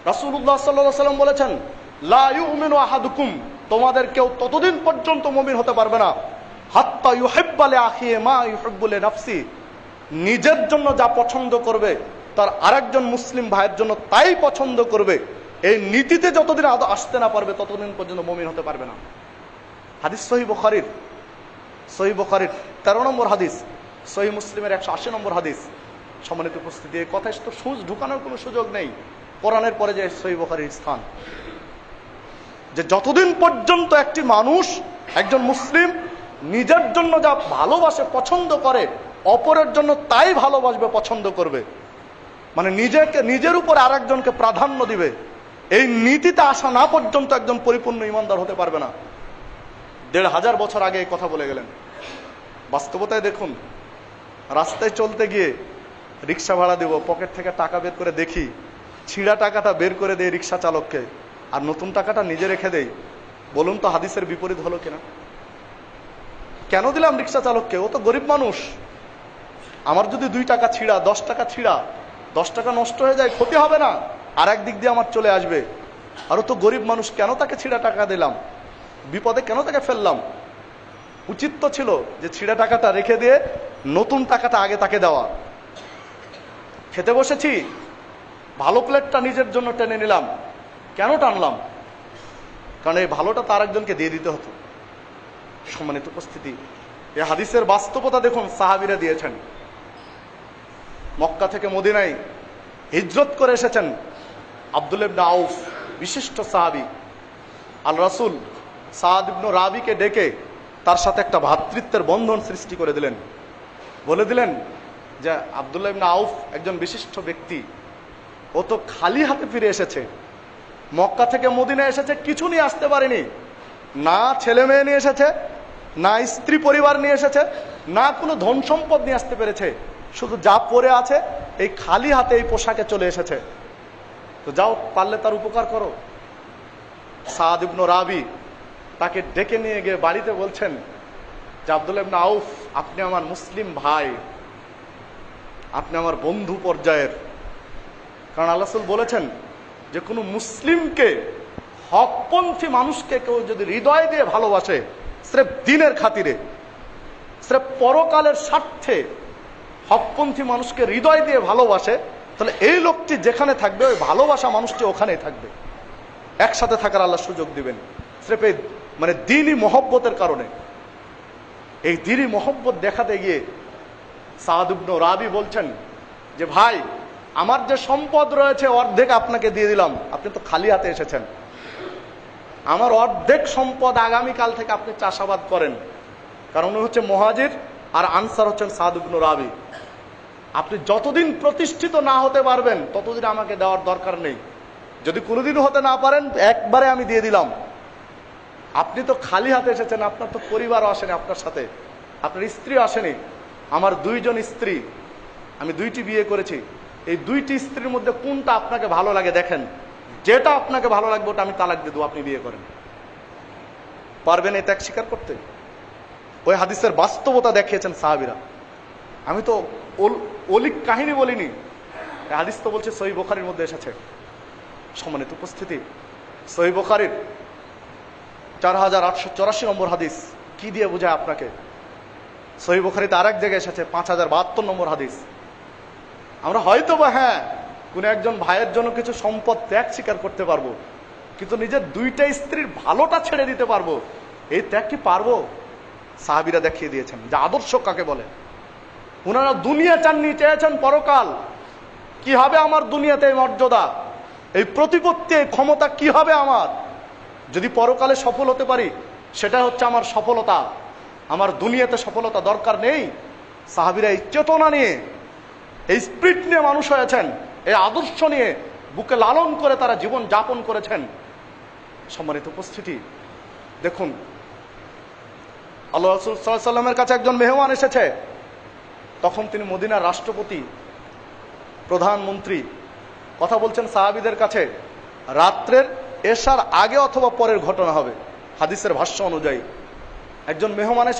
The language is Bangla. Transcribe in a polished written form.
রাসূলুল্লাহ সাল্লাল্লাহু আলাইহি ওয়াসাল্লাম বলেছেন, লা ইউমিনু আহাদুকুম, তোমাদের কেউ ততদিন পর্যন্ত মুমিন হতে পারবে না হাত্তা ইউহিব্বা লিআখিহি মা ইউহিব্বু লিনাফসি, নিজের জন্য যা পছন্দ করবে তার আরেকজন মুসলিম ভাইয়ের জন্য তাই পছন্দ করবে। এই নীতিতে যতদিন আসতে না পারবে ততদিন পর্যন্ত মুমিন হতে পারবে না। হাদিস সহিহ বুখারীর 13 নম্বর হাদিস, সহিহ মুসলিমের 180 নম্বর হাদিস। সম্মানিত উপস্থিতি, এই কথায় তো সুজ ঢুকানোর কোনো সুযোগ নেই। কোরআনের পরে যে সহিহ বুখারীর স্থান, যে যতদিন পর্যন্ত একটি মানুষ, একজন মুসলিম নিজের জন্য যা ভালোবাসে, পছন্দ করে, অপরের জন্য তাই ভালোবাসবে, পছন্দ করবে, মানে নিজের উপর আরেকজনকে প্রাধান্য দিবে, এই নীতিতে আসা না পর্যন্ত একজন পরিপূর্ণ ইমানদার হতে পারবে না। 1500 বছর আগে এই কথা বলে গেলেন। বাস্তবতায় দেখুন, রাস্তায় চলতে গিয়ে রিক্সা ভাড়া দেব, পকেট থেকে টাকা বের করে দেখি, ছিঁড়া টাকাটা বের করে দেয় রিক্সা চালককে, আর নতুন টাকাটা নিজে রেখে দেই। বলুন তো হাদিসের বিপরীত হলো কিনা? কেন দিলাম রিক্সা চালককে? ও তো গরিব মানুষ। আমার যদি 2 টাকা ছিঁড়া, 10 টাকা ছিঁড়া, 10 টাকা নষ্ট হয়ে যায়, ক্ষতি হবে না, আর একদিক দিয়ে আমার চলে আসবে। আর ও তো গরিব মানুষ, কেন তাকে ছিঁড়া টাকা দিলাম? বিপদে কেন তাকে ফেললাম? উচিত তো ছিল যে ছিঁড়া টাকাটা রেখে দিয়ে নতুন টাকাটা আগে তাকে দেওয়া। খেতে বসেছি, ভালো প্লেটটা নিজের জন্য টেনে নিলাম, কেন টানলাম? কারণ এই ভালোটা তার একজনকে দিয়ে দিতে হতো। সম্মানিত উপস্থিতি, এই হাদিসের বাস্তবতা দেখুন, সাহাবীরা দিয়েছেন। মক্কা থেকে মদিনায় হিজরত করে এসেছেন আব্দুল্লাহ ইবনে আউফ, বিশিষ্ট সাহাবী। আল রাসূল সাদ ইবনে রাবিকে ডেকে তার সাথে একটা ভ্রাতৃত্বের বন্ধন সৃষ্টি করে দিলেন। বলে দিলেন যে আব্দুল্লাহ ইবনে আউফ একজন বিশিষ্ট ব্যক্তি, ও তো খালি হাতে ফিরে এসেছে। মক্কা থেকে মদিনায় এসেছে, কিছু নিয়ে আসতে পারেনি, না ছেলে মেয়ে নিয়ে এসেছে, না স্ত্রী পরিবার নিয়ে এসেছে, না কোনো ধন সম্পদ নিয়ে আসতে পেরেছে, শুধু যা পরে আছে এই খালি হাতে এই পোশাকে চলে এসেছে। তো যাও, পারলে তার উপকার করো। সাদ ইবনে রাবি তাকে ডেকে নিয়ে গিয়ে বাড়িতে বলছেন যে আব্দুল্লাহ ইবনে আউফ, আপনি আমার মুসলিম ভাই, আপনি আমার বন্ধু পর্যায়ের। কারণ আল্লাহ রাসূল বলেছেন যে কোনো মুসলিমকে, হকপন্থী মানুষকে কেউ যদি হৃদয় দিয়ে ভালোবাসে, স্রেফ দিনের খাতিরে, স্রেফ পরকালের স্বার্থে হকপন্থী মানুষকে হৃদয় দিয়ে ভালোবাসে, তাহলে এই লোকটি যেখানে থাকবে ওই ভালোবাসা মানুষটি ওখানেই থাকবে, একসাথে থাকার আল্লাহ সুযোগ দিবেন। স্রেফ এই মানে দ্বীনি মহব্বতের কারণে। এই দ্বীনি মহব্বত দেখাতে গিয়ে সাদ ইবনে রাবি বলছেন যে ভাই, আমার যে সম্পদ রয়েছে অর্ধেক আপনাকে দিয়ে দিলাম, আপনি তো খালি হাতে এসেছেন। আমার অর্ধেক সম্পদ আগামীকাল থেকে আপনি চাষাবাদ করেন। কারণ হচ্ছে মুহাজির আর আনসার হচ্ছেন সাদ ইবনে রাবি। আপনি যতদিন প্রতিষ্ঠিত না হতে পারবেন ততদিন আমাকে দেওয়ার দরকার নেই। যদি কোনোদিন হতে না পারেন, একবারে আমি দিয়ে দিলাম। আপনি তো খালি হাতে এসেছেন, আপনার তো পরিবারও আসেনি আপনার সাথে, আপনার স্ত্রীও আসেনি। আমার 2 জন স্ত্রী, আমি 2টি বিয়ে করেছি। এই 2টি স্ত্রীর মধ্যে কোনটা আপনাকে ভালো লাগে দেখেন, যেটা আপনাকে ভালো লাগবে ওটা আমি তালাক দিয়ে দেবো, আপনি বিয়ে করেন। পারবেন এই ত্যাগ স্বীকার করতে? ওই হাদিসের বাস্তবতা দেখিয়েছেন সাহাবীরা। আমি তো অলিক কাহিনী বলিনি, হাদিস তো বলছে সহিহ বুখারীর মধ্যে এসেছে। সম্মানিত উপস্থিতি, সহিহ বুখারীর 4884 নম্বর হাদিস। কি দিয়ে বোঝায় আপনাকে? সহিহ বুখারীতে আরেক জায়গায় এসেছে 5072 নম্বর হাদিস। আমরা হয়তো বা কোন একজন ভাইয়ের জন্য কিছু সম্পদ ত্যাগ স্বীকার করতে পারবো, কিন্তু নিজের 2টা স্ত্রীর ভালোটা ছেড়ে দিতে পারবো, এই ত্যাগ কি পারবো? সাহাবীরা দেখিয়ে দিয়েছেন যে আদর্শ কাকে বলে। ওনারা দুনিয়া চাননি, চেয়েছেন পরকাল। কি হবে আমার দুনিয়াতে এই মর্যাদা, এই প্রতিপত্তি, এই ক্ষমতা কি হবে আমার? যদি পরকালে সফল হতে পারি সেটা হচ্ছে আমার সফলতা, আমার দুনিয়াতে সফলতা দরকার নেই। সাহাবীরা এই চেতনা নিয়ে, এই স্পিরিট নিয়ে মানুষ হয়েছেন, এই আদর্শ নিয়ে বুকে লালন করে তারা জীবন যাপন করেছেন। সম্মানিত উপস্থিতি, দেখুন আল্লাহ রাসূল সাল্লাল্লাহু আলাইহি ওয়াসাল্লামের কাছে একজন মেহমান এসেছে। তখন তিনি মদিনার রাষ্ট্রপতি, প্রধানমন্ত্রী। কথা বলছেন সাহাবীদের কাছে, রাত্রের এশার আগে অথবা পরের ঘটনা হবে। হাদিসের ভাষ্য অনুযায়ী একজন মেহমান এসে